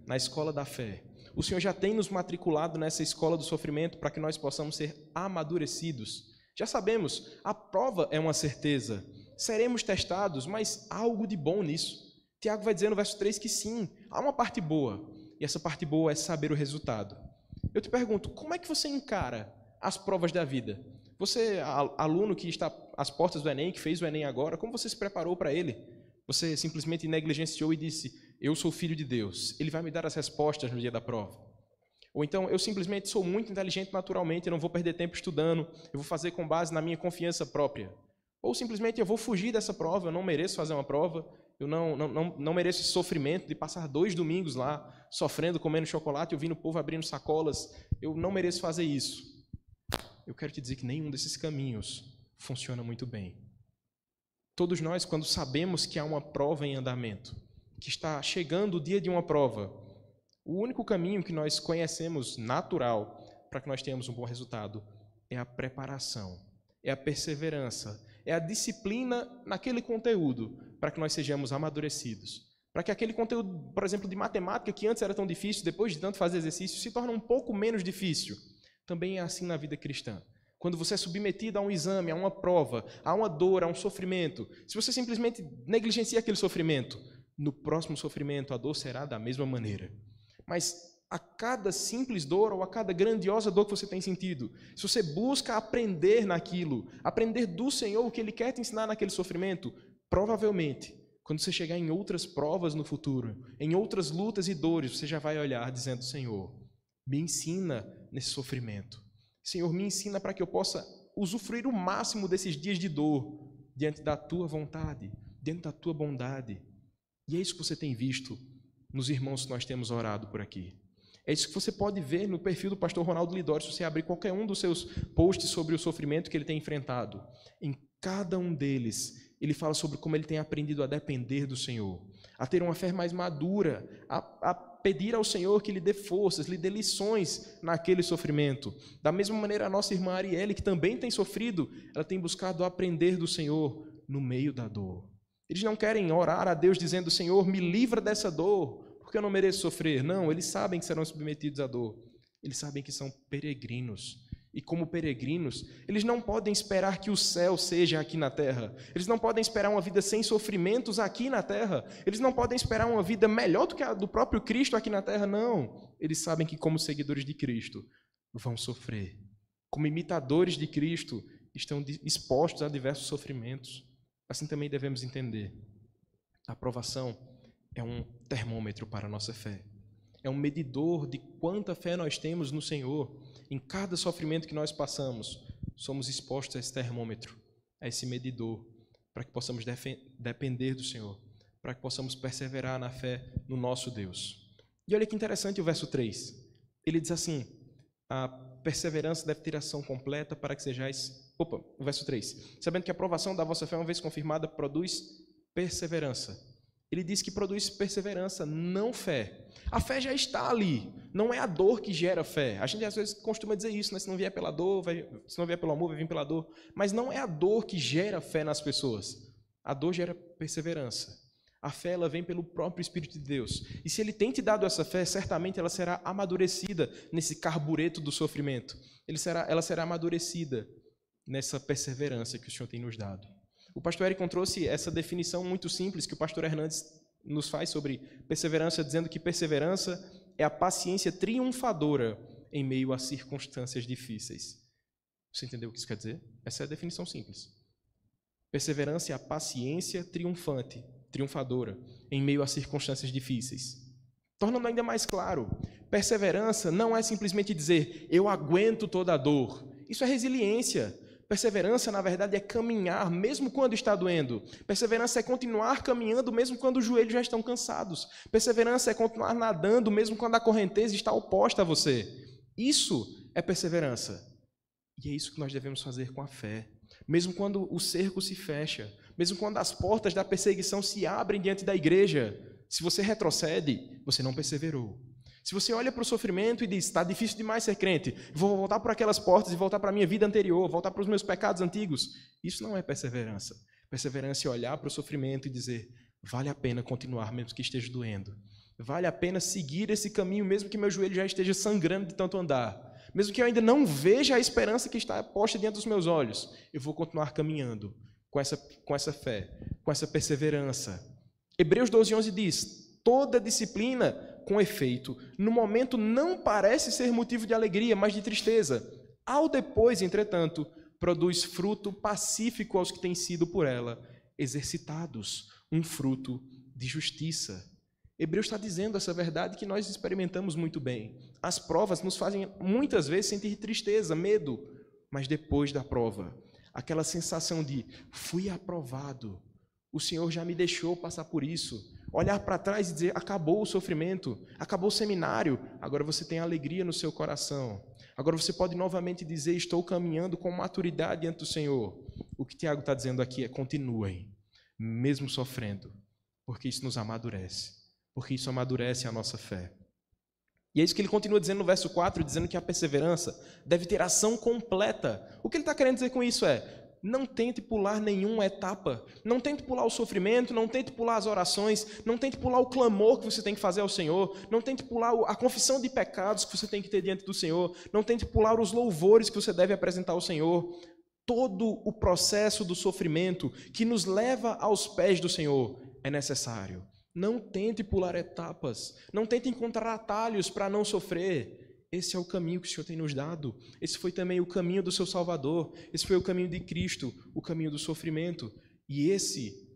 na escola da fé. O Senhor já tem nos matriculado nessa escola do sofrimento para que nós possamos ser amadurecidos. Já sabemos, a prova é uma certeza. Seremos testados, mas há algo de bom nisso. Tiago vai dizer no verso 3 que sim, há uma parte boa. E essa parte boa é saber o resultado. Eu te pergunto, como é que você encara as provas da vida? Você, aluno que está às portas do Enem, que fez o Enem agora, como você se preparou para ele? Você simplesmente negligenciou e disse, eu sou filho de Deus, ele vai me dar as respostas no dia da prova. Ou então, eu simplesmente sou muito inteligente naturalmente, eu não vou perder tempo estudando, eu vou fazer com base na minha confiança própria. Ou simplesmente eu vou fugir dessa prova, eu não mereço fazer uma prova, eu não mereço esse sofrimento de passar 2 domingos lá, sofrendo, comendo chocolate, ouvindo o povo abrindo sacolas, eu não mereço fazer isso. Eu quero te dizer que nenhum desses caminhos funciona muito bem. Todos nós, quando sabemos que há uma prova em andamento, que está chegando o dia de uma prova, o único caminho que nós conhecemos natural para que nós tenhamos um bom resultado é a preparação, é a perseverança, é a disciplina naquele conteúdo para que nós sejamos amadurecidos. Para que aquele conteúdo, por exemplo, de matemática, que antes era tão difícil, depois de tanto fazer exercício, se torne um pouco menos difícil. Também é assim na vida cristã. Quando você é submetido a um exame, a uma prova, a uma dor, a um sofrimento, se você simplesmente negligencia aquele sofrimento, no próximo sofrimento a dor será da mesma maneira. Mas a cada simples dor ou a cada grandiosa dor que você tem sentido, se você busca aprender naquilo, aprender do Senhor o que Ele quer te ensinar naquele sofrimento, provavelmente, quando você chegar em outras provas no futuro, em outras lutas e dores, você já vai olhar dizendo, Senhor, me ensina nesse sofrimento. Senhor, me ensina para que eu possa usufruir o máximo desses dias de dor diante da Tua vontade, diante da Tua bondade. E é isso que você tem visto nos irmãos que nós temos orado por aqui. É isso que você pode ver no perfil do pastor Ronaldo Lidório, se você abrir qualquer um dos seus posts sobre o sofrimento que ele tem enfrentado. Em cada um deles, ele fala sobre como ele tem aprendido a depender do Senhor, a ter uma fé mais madura, a pedir ao Senhor que lhe dê forças, lhe dê lições naquele sofrimento. Da mesma maneira, a nossa irmã Arielle, que também tem sofrido, ela tem buscado aprender do Senhor no meio da dor. Eles não querem orar a Deus dizendo, Senhor, me livra dessa dor, porque eu não mereço sofrer. Não, eles sabem que serão submetidos à dor. Eles sabem que são peregrinos. E como peregrinos, eles não podem esperar que o céu seja aqui na terra. Eles não podem esperar uma vida sem sofrimentos aqui na terra. Eles não podem esperar uma vida melhor do que a do próprio Cristo aqui na terra, não. Eles sabem que como seguidores de Cristo vão sofrer. Como imitadores de Cristo, estão expostos a diversos sofrimentos. Assim também devemos entender. A aprovação é um termômetro para a nossa fé. É um medidor de quanta fé nós temos no Senhor. Em cada sofrimento que nós passamos, somos expostos a esse termômetro, a esse medidor, para que possamos depender do Senhor, para que possamos perseverar na fé no nosso Deus. E olha que interessante o verso 3. Ele diz assim, a perseverança deve ter ação completa para que sejais... o verso 3. Sabendo que a aprovação da vossa fé, uma vez confirmada, produz perseverança. Ele diz que produz perseverança, não fé. A fé já está ali. Não é a dor que gera fé. A gente às vezes costuma dizer isso, né? Se não vier pela dor, se não vier pelo amor, vai vir pela dor. Mas não é a dor que gera fé nas pessoas. A dor gera perseverança. A fé ela vem pelo próprio Espírito de Deus. E se Ele tem te dado essa fé, certamente ela será amadurecida nesse carbureto do sofrimento. Ela será amadurecida nessa perseverança que o Senhor tem nos dado. O pastor Eric trouxe essa definição muito simples que o pastor Hernandes nos faz sobre perseverança, dizendo que perseverança é a paciência triunfadora em meio a circunstâncias difíceis. Você entendeu o que isso quer dizer? Essa é a definição simples. Perseverança é a paciência triunfadora, em meio a circunstâncias difíceis. Tornando ainda mais claro, perseverança não é simplesmente dizer, eu aguento toda a dor. Isso é resiliência. Perseverança, na verdade, é caminhar, mesmo quando está doendo. Perseverança é continuar caminhando, mesmo quando os joelhos já estão cansados. Perseverança é continuar nadando, mesmo quando a correnteza está oposta a você. Isso é perseverança. E é isso que nós devemos fazer com a fé. Mesmo quando o cerco se fecha, mesmo quando as portas da perseguição se abrem diante da igreja, se você retrocede, você não perseverou. Se você olha para o sofrimento e diz, está difícil demais ser crente, vou voltar por aquelas portas e voltar para a minha vida anterior, voltar para os meus pecados antigos, isso não é perseverança. Perseverança é olhar para o sofrimento e dizer, vale a pena continuar mesmo que esteja doendo. Vale a pena seguir esse caminho mesmo que meu joelho já esteja sangrando de tanto andar. Mesmo que eu ainda não veja a esperança que está posta diante dos meus olhos, eu vou continuar caminhando com essa fé, com essa perseverança. Hebreus 12:11 diz, toda disciplina, com efeito, no momento não parece ser motivo de alegria, mas de tristeza. Ao depois, entretanto, produz fruto pacífico aos que têm sido por ela exercitados, um fruto de justiça. Hebreus está dizendo essa verdade que nós experimentamos muito bem. As provas nos fazem muitas vezes sentir tristeza, medo, mas depois da prova, aquela sensação de fui aprovado, o Senhor já me deixou passar por isso. Olhar para trás e dizer, acabou o sofrimento, acabou o seminário, agora você tem alegria no seu coração. Agora você pode novamente dizer, estou caminhando com maturidade diante do Senhor. O que Tiago está dizendo aqui é, continuem, mesmo sofrendo, porque isso nos amadurece. Porque isso amadurece a nossa fé. E é isso que ele continua dizendo no verso 4, dizendo que a perseverança deve ter ação completa. O que ele está querendo dizer com isso é, não tente pular nenhuma etapa, não tente pular o sofrimento, não tente pular as orações, não tente pular o clamor que você tem que fazer ao Senhor, não tente pular a confissão de pecados que você tem que ter diante do Senhor, não tente pular os louvores que você deve apresentar ao Senhor. Todo o processo do sofrimento que nos leva aos pés do Senhor é necessário. Não tente pular etapas, não tente encontrar atalhos para não sofrer. Esse é o caminho que o Senhor tem nos dado. Esse foi também o caminho do seu Salvador. Esse foi o caminho de Cristo, o caminho do sofrimento. E esse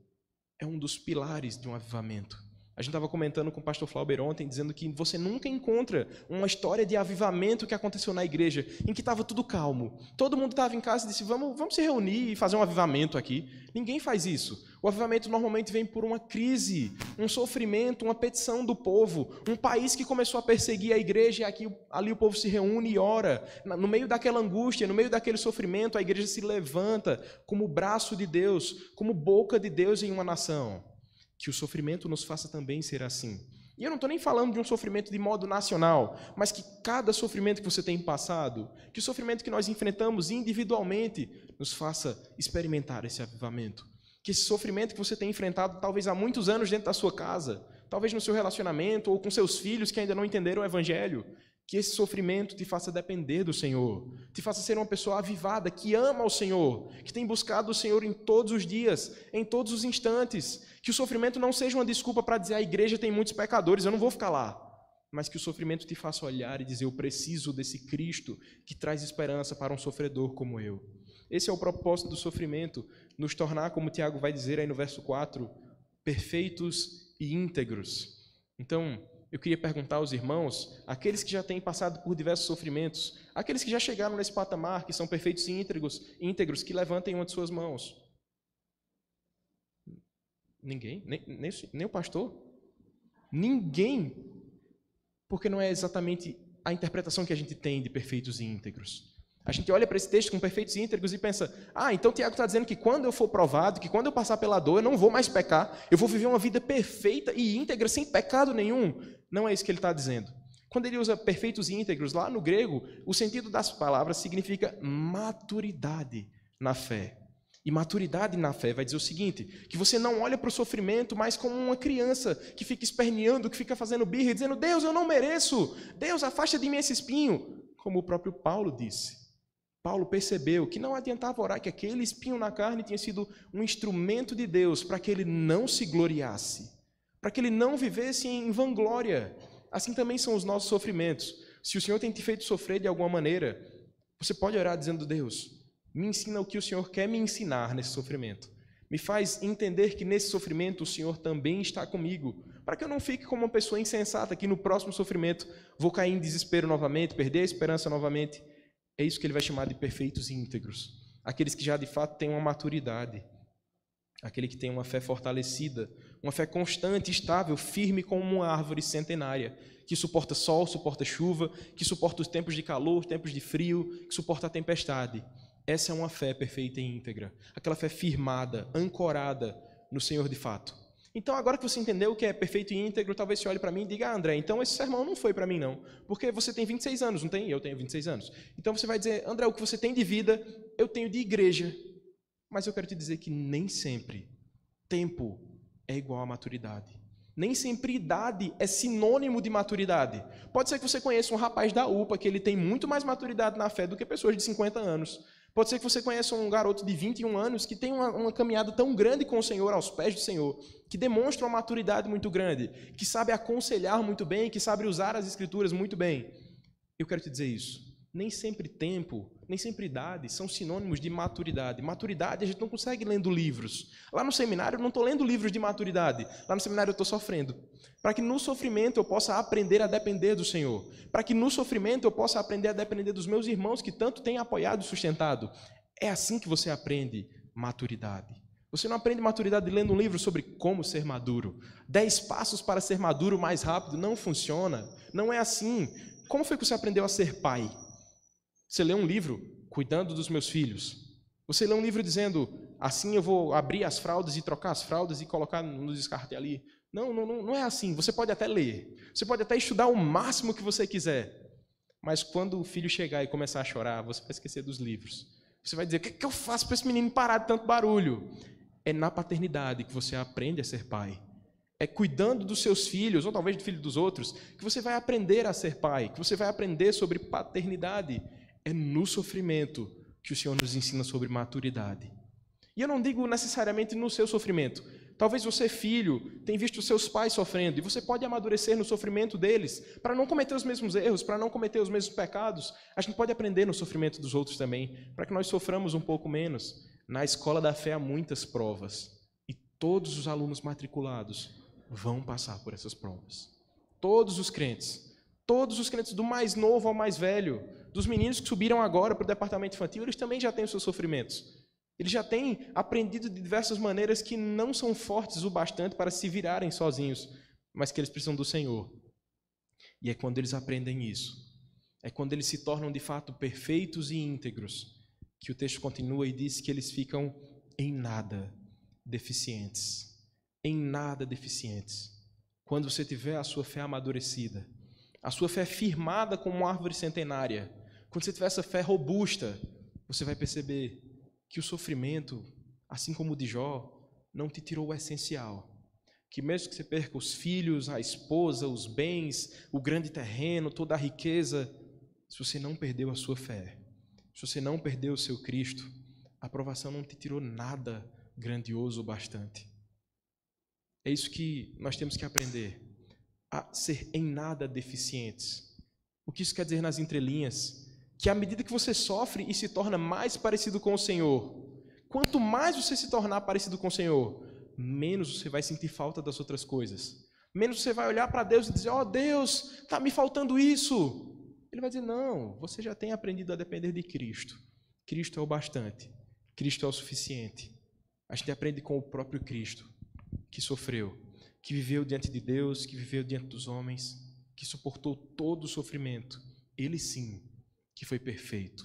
é um dos pilares de um avivamento. A gente estava comentando com o pastor Flauber ontem, dizendo que você nunca encontra uma história de avivamento que aconteceu na igreja, em que estava tudo calmo. Todo mundo estava em casa e disse, vamos se reunir e fazer um avivamento aqui. Ninguém faz isso. O avivamento normalmente vem por uma crise, um sofrimento, uma petição do povo, um país que começou a perseguir a igreja e ali o povo se reúne e ora. No meio daquela angústia, no meio daquele sofrimento, a igreja se levanta como braço de Deus, como boca de Deus em uma nação. Que o sofrimento nos faça também ser assim. E eu não estou nem falando de um sofrimento de modo nacional, mas que cada sofrimento que você tem passado, que o sofrimento que nós enfrentamos individualmente, nos faça experimentar esse avivamento. Que esse sofrimento que você tem enfrentado talvez há muitos anos dentro da sua casa, talvez no seu relacionamento ou com seus filhos que ainda não entenderam o Evangelho, que esse sofrimento te faça depender do Senhor, te faça ser uma pessoa avivada, que ama o Senhor, que tem buscado o Senhor em todos os dias, em todos os instantes. Que o sofrimento não seja uma desculpa para dizer a igreja tem muitos pecadores, eu não vou ficar lá. Mas que o sofrimento te faça olhar e dizer, eu preciso desse Cristo que traz esperança para um sofredor como eu. Esse é o propósito do sofrimento, nos tornar, como Tiago vai dizer aí no verso 4, perfeitos e íntegros. Então, eu queria perguntar aos irmãos, aqueles que já têm passado por diversos sofrimentos, aqueles que já chegaram nesse patamar, que são perfeitos e íntegros, que levantem uma de suas mãos. Ninguém? Nem o pastor? Ninguém? Porque não é exatamente a interpretação que a gente tem de perfeitos e íntegros. A gente olha para esse texto com perfeitos e íntegros e pensa, então Tiago está dizendo que quando eu for provado, que quando eu passar pela dor, eu não vou mais pecar, eu vou viver uma vida perfeita e íntegra, sem pecado nenhum. Não é isso que ele está dizendo. Quando ele usa perfeitos e íntegros, lá no grego, o sentido das palavras significa maturidade na fé. E maturidade na fé vai dizer o seguinte, que você não olha para o sofrimento mais como uma criança que fica esperneando, que fica fazendo birra, dizendo, Deus, eu não mereço, Deus, afasta de mim esse espinho, como o próprio Paulo disse. Paulo percebeu que não adiantava orar, que aquele espinho na carne tinha sido um instrumento de Deus para que ele não se gloriasse, para que ele não vivesse em vanglória. assim também são os nossos sofrimentos. Se o Senhor tem te feito sofrer de alguma maneira, você pode orar dizendo: Deus, me ensina o que o Senhor quer me ensinar nesse sofrimento. Me faz entender que nesse sofrimento o Senhor também está comigo, para que eu não fique como uma pessoa insensata, que no próximo sofrimento vou cair em desespero novamente, perder a esperança novamente. É isso que ele vai chamar de perfeitos e íntegros. Aqueles que já de fato têm uma maturidade. Aquele que tem uma fé fortalecida, uma fé constante, estável, firme como uma árvore centenária, que suporta sol, suporta chuva, que suporta os tempos de calor, os tempos de frio, que suporta a tempestade. Essa é uma fé perfeita e íntegra. Aquela fé firmada, ancorada no Senhor de fato. Então, agora que você entendeu o que é perfeito e íntegro, talvez você olhe para mim e diga: André, então esse sermão não foi para mim não, porque você tem 26 anos, não tem? Eu tenho 26 anos. Então você vai dizer: André, o que você tem de vida, eu tenho de igreja. Mas eu quero te dizer que nem sempre tempo é igual a maturidade. Nem sempre idade é sinônimo de maturidade. Pode ser que você conheça um rapaz da UPA que ele tem muito mais maturidade na fé do que pessoas de 50 anos. Pode ser que você conheça um garoto de 21 anos que tem uma caminhada tão grande com o Senhor, aos pés do Senhor, que demonstra uma maturidade muito grande, que sabe aconselhar muito bem, que sabe usar as Escrituras muito bem. Eu quero te dizer isso. Nem sempre tempo, nem sempre idade são sinônimos de maturidade. Maturidade a gente não consegue lendo livros. Lá no seminário eu não estou lendo livros de maturidade. Lá no seminário eu estou sofrendo. Para que no sofrimento eu possa aprender a depender do Senhor. Para que no sofrimento eu possa aprender a depender dos meus irmãos que tanto têm apoiado e sustentado. É assim que você aprende maturidade. Você não aprende maturidade lendo um livro sobre como ser maduro. 10 passos para ser maduro mais rápido. Não funciona. Não é assim. Como foi que você aprendeu a ser pai? Você lê um livro cuidando dos meus filhos. Você lê um livro dizendo: assim eu vou abrir as fraldas e trocar as fraldas e colocar no descarte ali. Não é assim. Você pode até ler. Você pode até estudar o máximo que você quiser. Mas quando o filho chegar e começar a chorar, você vai esquecer dos livros. Você vai dizer: o que eu faço para esse menino parar de tanto barulho? É na paternidade que você aprende a ser pai. É cuidando dos seus filhos, ou talvez do filho dos outros, que você vai aprender a ser pai, que você vai aprender sobre paternidade. É no sofrimento que o Senhor nos ensina sobre maturidade. E eu não digo necessariamente no seu sofrimento. Talvez você, filho, tenha visto os seus pais sofrendo, e você pode amadurecer no sofrimento deles, para não cometer os mesmos erros, para não cometer os mesmos pecados. A gente pode aprender no sofrimento dos outros também, para que nós soframos um pouco menos. Na escola da fé há muitas provas, e todos os alunos matriculados vão passar por essas provas. Todos os crentes do mais novo ao mais velho, dos meninos que subiram agora para o departamento infantil, eles também já têm os seus sofrimentos. Eles já têm aprendido de diversas maneiras que não são fortes o bastante para se virarem sozinhos, mas que eles precisam do Senhor. E é quando eles aprendem isso, é quando eles se tornam de fato perfeitos e íntegros, que o texto continua e diz que eles ficam em nada deficientes. Em nada deficientes. Quando você tiver a sua fé amadurecida, a sua fé firmada como uma árvore centenária, quando você tiver essa fé robusta, você vai perceber que o sofrimento, assim como o de Jó, não te tirou o essencial. Que mesmo que você perca os filhos, a esposa, os bens, o grande terreno, toda a riqueza, se você não perdeu a sua fé, se você não perdeu o seu Cristo, a provação não te tirou nada grandioso o bastante. É isso que nós temos que aprender, a ser em nada deficientes. O que isso quer dizer nas entrelinhas? Que à medida que você sofre e se torna mais parecido com o Senhor, quanto mais você se tornar parecido com o Senhor, menos você vai sentir falta das outras coisas. Menos você vai olhar para Deus e dizer: ó Deus, está me faltando isso. Ele vai dizer: não, você já tem aprendido a depender de Cristo. Cristo é o bastante. Cristo é o suficiente. A gente aprende com o próprio Cristo, que sofreu, que viveu diante de Deus, que viveu diante dos homens, que suportou todo o sofrimento. Ele sim que foi perfeito.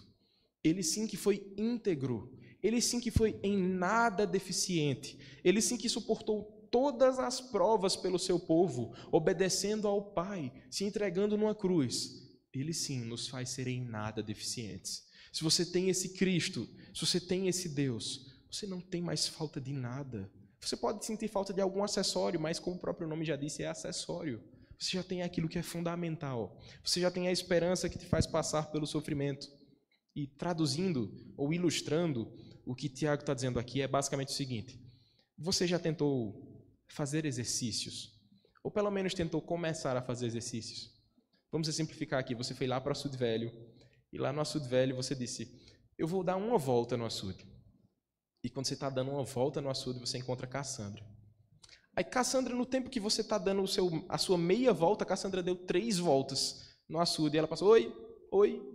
Ele sim que foi íntegro. Ele sim que foi em nada deficiente. Ele sim que suportou todas as provas pelo seu povo, obedecendo ao Pai, se entregando numa cruz. Ele sim nos faz ser em nada deficientes. Se você tem esse Cristo, se você tem esse Deus, você não tem mais falta de nada. Você pode sentir falta de algum acessório, mas como o próprio nome já disse, é acessório. Você já tem aquilo que é fundamental. Você já tem a esperança que te faz passar pelo sofrimento. E traduzindo ou ilustrando, o que Tiago está dizendo aqui é basicamente o seguinte: você já tentou fazer exercícios? Ou pelo menos tentou começar a fazer exercícios. Vamos exemplificar aqui. Você foi lá para o açude velho, e lá no açude velho você disse, eu vou dar uma volta no açude. E quando você está dando uma volta no açude, você encontra Cassandra. Aí Cassandra, no tempo que você está dando a sua meia volta, Cassandra deu 3 voltas no açude. E ela passou, oi,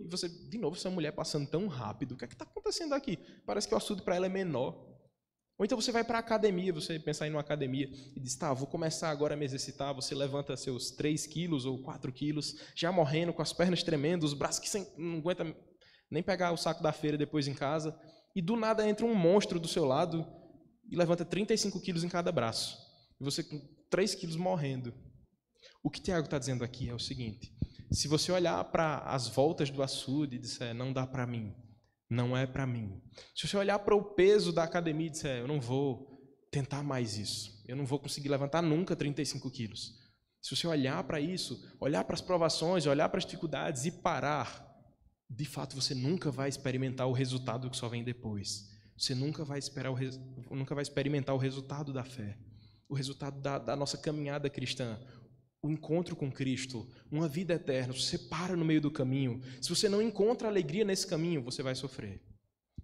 e você, de novo, essa mulher passando tão rápido. O que é que está acontecendo aqui? Parece que o açude para ela é menor. Ou então você vai para a academia, você pensa em uma academia e diz, tá, vou começar agora a me exercitar. Você levanta seus 3 quilos ou 4 quilos, já morrendo, com as pernas tremendo, os braços que não aguenta nem pegar o saco da feira depois em casa. E do nada entra um monstro do seu lado e levanta 35 quilos em cada braço. E você com 3 quilos morrendo. O que Tiago está dizendo aqui é o seguinte, se você olhar para as voltas do açude e disser, não dá para mim, não é para mim. Se você olhar para o peso da academia e disser, eu não vou tentar mais isso, eu não vou conseguir levantar nunca 35 quilos. Se você olhar para isso, olhar para as provações, olhar para as dificuldades e parar, de fato você nunca vai experimentar o resultado que só vem depois. Você nunca vai experimentar o resultado da fé, o resultado da nossa caminhada cristã, o encontro com Cristo, uma vida eterna. Se você para no meio do caminho, se você não encontra alegria nesse caminho, você vai sofrer.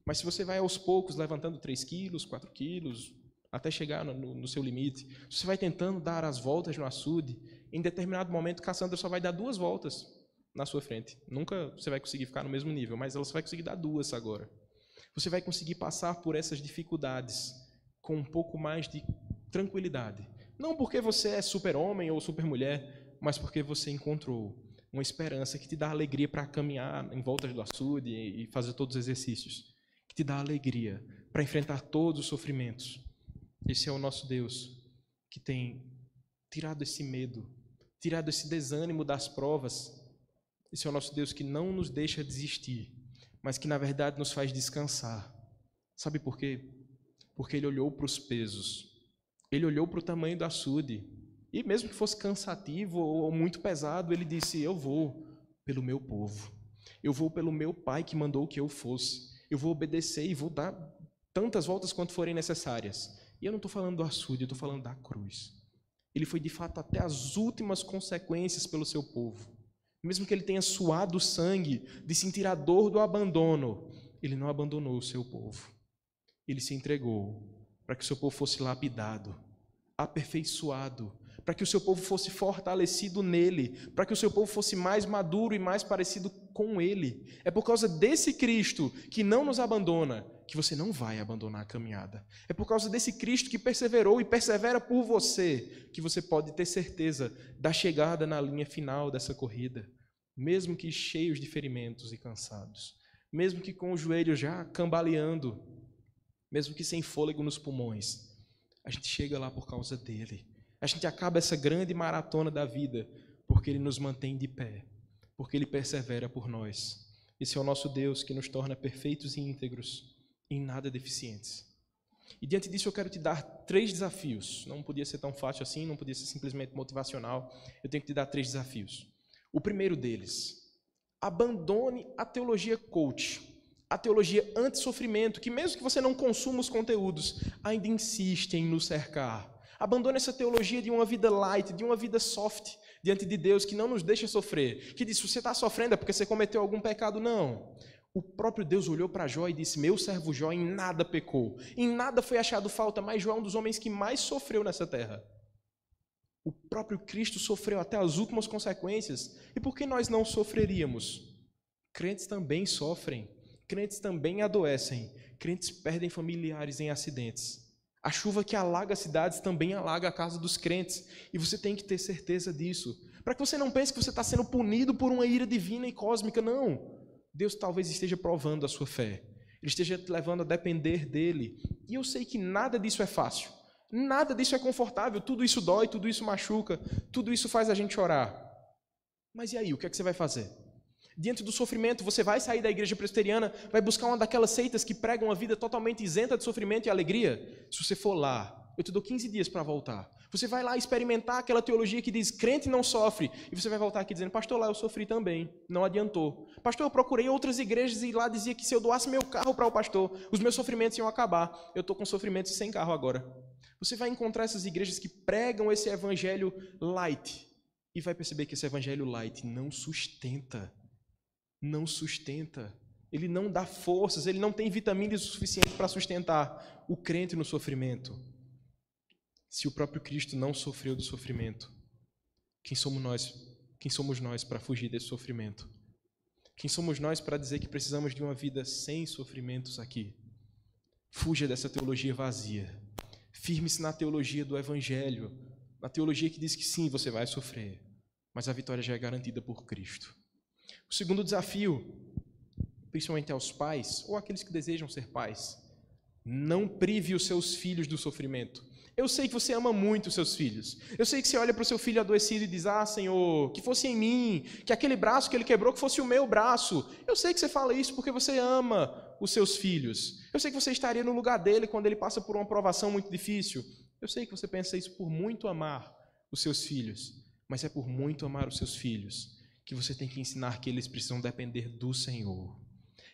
Mas se você vai aos poucos, levantando 3 quilos, 4 quilos, até chegar no seu limite, você vai tentando dar as voltas no açude, em determinado momento, Cassandra só vai dar 2 voltas na sua frente. Nunca você vai conseguir ficar no mesmo nível, mas ela só vai conseguir dar 2 agora. Você vai conseguir passar por essas dificuldades com um pouco mais de tranquilidade. Não porque você é super-homem ou super-mulher, mas porque você encontrou uma esperança que te dá alegria para caminhar em volta do açude e fazer todos os exercícios. Que te dá alegria para enfrentar todos os sofrimentos. Esse é o nosso Deus, que tem tirado esse medo, tirado esse desânimo das provas. Esse é o nosso Deus que não nos deixa desistir, mas que na verdade nos faz descansar. Sabe por quê? Porque Ele olhou para os pesos. Ele olhou para o tamanho do açude, e mesmo que fosse cansativo ou muito pesado, ele disse, eu vou pelo meu povo, eu vou pelo meu Pai que mandou que eu fosse, eu vou obedecer e vou dar tantas voltas quanto forem necessárias. E eu não estou falando do açude, eu estou falando da cruz. Ele foi de fato até as últimas consequências pelo seu povo. Mesmo que ele tenha suado sangue de sentir a dor do abandono, ele não abandonou o seu povo. Ele se entregou para que o seu povo fosse lapidado, aperfeiçoado, para que o seu povo fosse fortalecido nele, para que o seu povo fosse mais maduro e mais parecido com ele. É por causa desse Cristo que não nos abandona, que você não vai abandonar a caminhada. É por causa desse Cristo que perseverou e persevera por você, que você pode ter certeza da chegada na linha final dessa corrida, mesmo que cheios de ferimentos e cansados, mesmo que com os joelhos já cambaleando, mesmo que sem fôlego nos pulmões, a gente chega lá por causa dele. A gente acaba essa grande maratona da vida porque ele nos mantém de pé, porque ele persevera por nós. Esse é o nosso Deus que nos torna perfeitos e íntegros, em nada deficientes. E diante disso eu quero te dar 3 desafios. Não podia ser tão fácil assim, não podia ser simplesmente motivacional. Eu tenho que te dar 3 desafios. O primeiro deles, abandone a teologia coach. A teologia anti-sofrimento, que mesmo que você não consuma os conteúdos, ainda insiste em nos cercar. Abandone essa teologia de uma vida light, de uma vida soft, diante de Deus, que não nos deixa sofrer. Que diz, se você está sofrendo é porque você cometeu algum pecado. Não. O próprio Deus olhou para Jó e disse, meu servo Jó em nada pecou, em nada foi achado falta, mas Jó é um dos homens que mais sofreu nessa terra. O próprio Cristo sofreu até as últimas consequências. E por que nós não sofreríamos? Crentes também sofrem. Crentes também adoecem, crentes perdem familiares em acidentes. A chuva que alaga as cidades também alaga a casa dos crentes, e você tem que ter certeza disso, para que você não pense que você está sendo punido por uma ira divina e cósmica, não. Deus talvez esteja provando a sua fé, Ele esteja te levando a depender dEle, e eu sei que nada disso é fácil, nada disso é confortável, tudo isso dói, tudo isso machuca, tudo isso faz a gente chorar. Mas e aí, o que é que você vai fazer? Diante do sofrimento, você vai sair da igreja presbiteriana, vai buscar uma daquelas seitas que pregam uma vida totalmente isenta de sofrimento e alegria? Se você for lá, eu te dou 15 dias para voltar. Você vai lá experimentar aquela teologia que diz, crente não sofre, e você vai voltar aqui dizendo, pastor, lá eu sofri também, não adiantou. Pastor, eu procurei outras igrejas e lá dizia que se eu doasse meu carro para o pastor, os meus sofrimentos iam acabar. Eu estou com sofrimentos sem carro agora. Você vai encontrar essas igrejas que pregam esse evangelho light e vai perceber que esse evangelho light não sustenta. Não sustenta. Ele não dá forças, ele não tem vitaminas o suficiente para sustentar o crente no sofrimento. Se o próprio Cristo não sofreu do sofrimento, quem somos nós? Quem somos nós para fugir desse sofrimento? Quem somos nós para dizer que precisamos de uma vida sem sofrimentos aqui? Fuja dessa teologia vazia. Firme-se na teologia do Evangelho, na teologia que diz que sim, você vai sofrer, mas a vitória já é garantida por Cristo. O segundo desafio, principalmente aos pais, ou aqueles que desejam ser pais, não prive os seus filhos do sofrimento. Eu sei que você ama muito os seus filhos. Eu sei que você olha para o seu filho adoecido e diz, Senhor, que fosse em mim, que aquele braço que ele quebrou, que fosse o meu braço. Eu sei que você fala isso porque você ama os seus filhos. Eu sei que você estaria no lugar dele quando ele passa por uma provação muito difícil. Eu sei que você pensa isso por muito amar os seus filhos, mas é por muito amar os seus filhos que você tem que ensinar que eles precisam depender do Senhor.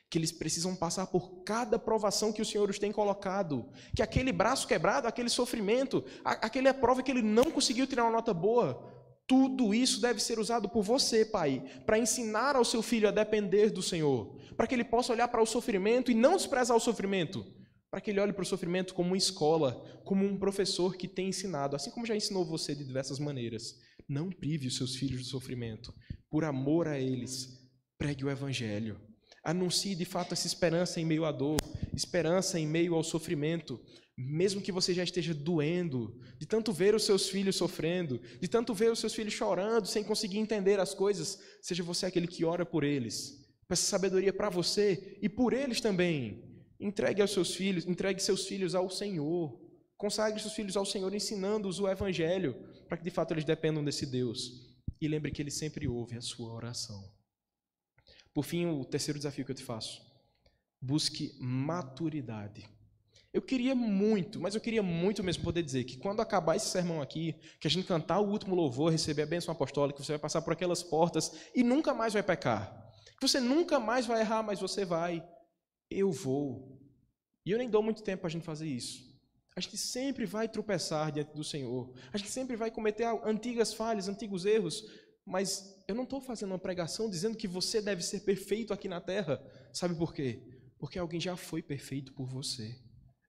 Que eles precisam passar por cada provação que o Senhor os tem colocado, que aquele braço quebrado, aquele sofrimento, aquela prova que ele não conseguiu tirar uma nota boa, tudo isso deve ser usado por você, pai, para ensinar ao seu filho a depender do Senhor, para que ele possa olhar para o sofrimento e não desprezar o sofrimento, para que ele olhe para o sofrimento como uma escola, como um professor que tem ensinado, assim como já ensinou você de diversas maneiras. Não prive os seus filhos do sofrimento, por amor a eles, pregue o Evangelho. Anuncie de fato essa esperança em meio à dor, esperança em meio ao sofrimento, mesmo que você já esteja doendo, de tanto ver os seus filhos sofrendo, de tanto ver os seus filhos chorando, sem conseguir entender as coisas, seja você aquele que ora por eles. Peça sabedoria para você e por eles também. Entregue seus filhos ao Senhor. Consagre seus filhos ao Senhor, ensinando-os o Evangelho, para que de fato eles dependam desse Deus. E lembre que Ele sempre ouve a sua oração. Por fim, o terceiro desafio que eu te faço. Busque maturidade. Eu queria muito mesmo poder dizer que quando acabar esse sermão aqui, que a gente cantar o último louvor, receber a bênção apostólica, você vai passar por aquelas portas e nunca mais vai pecar. Que você nunca mais vai errar, mas você vai. Eu vou. E eu nem dou muito tempo para a gente fazer isso. A gente sempre vai tropeçar diante do Senhor. A gente sempre vai cometer antigas falhas, antigos erros. Mas eu não estou fazendo uma pregação dizendo que você deve ser perfeito aqui na terra. Sabe por quê? Porque alguém já foi perfeito por você.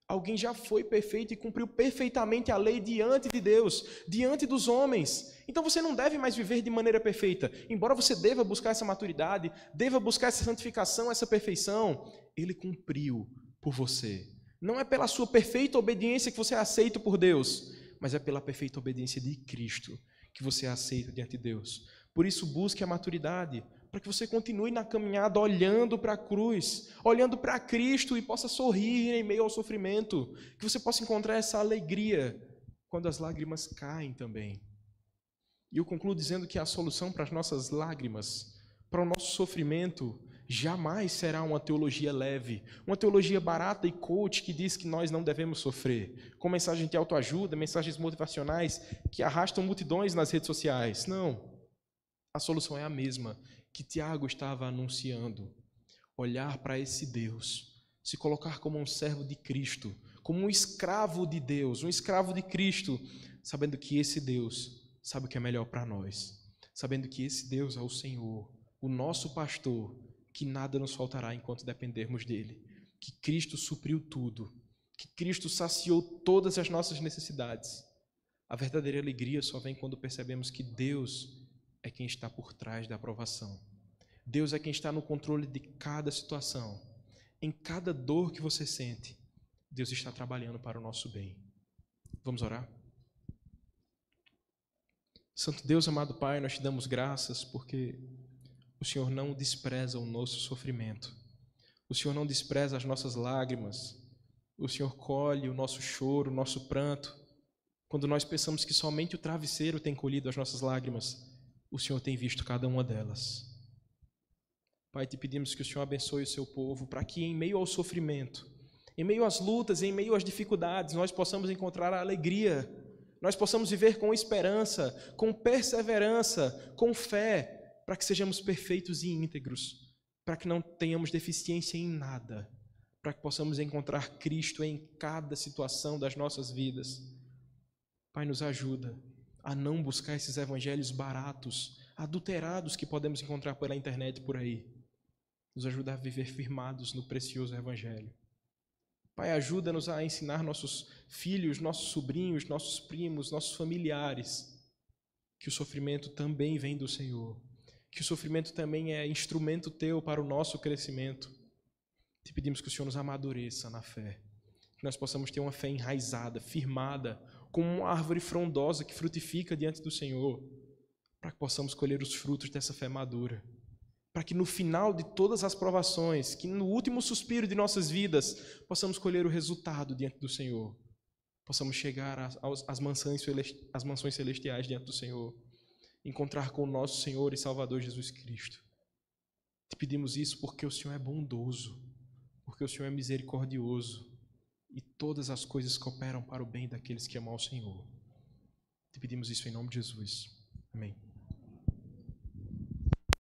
Alguém já foi perfeito e cumpriu perfeitamente a lei diante de Deus, diante dos homens. Então você não deve mais viver de maneira perfeita. Embora você deva buscar essa maturidade, deva buscar essa santificação, essa perfeição, Ele cumpriu por você. Não é pela sua perfeita obediência que você é aceito por Deus, mas é pela perfeita obediência de Cristo que você é aceito diante de Deus. Por isso, busque a maturidade, para que você continue na caminhada olhando para a cruz, olhando para Cristo e possa sorrir em meio ao sofrimento, que você possa encontrar essa alegria quando as lágrimas caem também. E eu concluo dizendo que a solução para as nossas lágrimas, para o nosso sofrimento, jamais será uma teologia leve, uma teologia barata e coach que diz que nós não devemos sofrer, com mensagem de autoajuda, mensagens motivacionais que arrastam multidões nas redes sociais. Não. A solução é a mesma que Tiago estava anunciando. Olhar para esse Deus, se colocar como um servo de Cristo, como um escravo de Deus, um escravo de Cristo, sabendo que esse Deus sabe o que é melhor para nós, sabendo que esse Deus é o Senhor, o nosso pastor, que nada nos faltará enquanto dependermos dele, que Cristo supriu tudo, que Cristo saciou todas as nossas necessidades. A verdadeira alegria só vem quando percebemos que Deus é quem está por trás da aprovação. Deus é quem está no controle de cada situação. Em cada dor que você sente, Deus está trabalhando para o nosso bem. Vamos orar? Santo Deus, amado Pai, nós te damos graças porque o Senhor não despreza o nosso sofrimento. O Senhor não despreza as nossas lágrimas. O Senhor colhe o nosso choro, o nosso pranto. Quando nós pensamos que somente o travesseiro tem colhido as nossas lágrimas, o Senhor tem visto cada uma delas. Pai, te pedimos que o Senhor abençoe o seu povo, para que em meio ao sofrimento, em meio às lutas, em meio às dificuldades, nós possamos encontrar a alegria, nós possamos viver com esperança, com perseverança, com fé, para que sejamos perfeitos e íntegros, para que não tenhamos deficiência em nada, para que possamos encontrar Cristo em cada situação das nossas vidas. Pai, nos ajuda a não buscar esses evangelhos baratos, adulterados que podemos encontrar pela internet por aí. Nos ajuda a viver firmados no precioso evangelho. Pai, ajuda-nos a ensinar nossos filhos, nossos sobrinhos, nossos primos, nossos familiares, que o sofrimento também vem do Senhor, que o sofrimento também é instrumento Teu para o nosso crescimento. Te pedimos que o Senhor nos amadureça na fé, que nós possamos ter uma fé enraizada, firmada, como uma árvore frondosa que frutifica diante do Senhor, para que possamos colher os frutos dessa fé madura, para que no final de todas as provações, que no último suspiro de nossas vidas, possamos colher o resultado diante do Senhor, possamos chegar às mansões celestiais diante do Senhor, encontrar com o nosso Senhor e Salvador Jesus Cristo. Te pedimos isso porque o Senhor é bondoso, porque o Senhor é misericordioso e todas as coisas cooperam para o bem daqueles que amam ao Senhor. Te pedimos isso em nome de Jesus. Amém.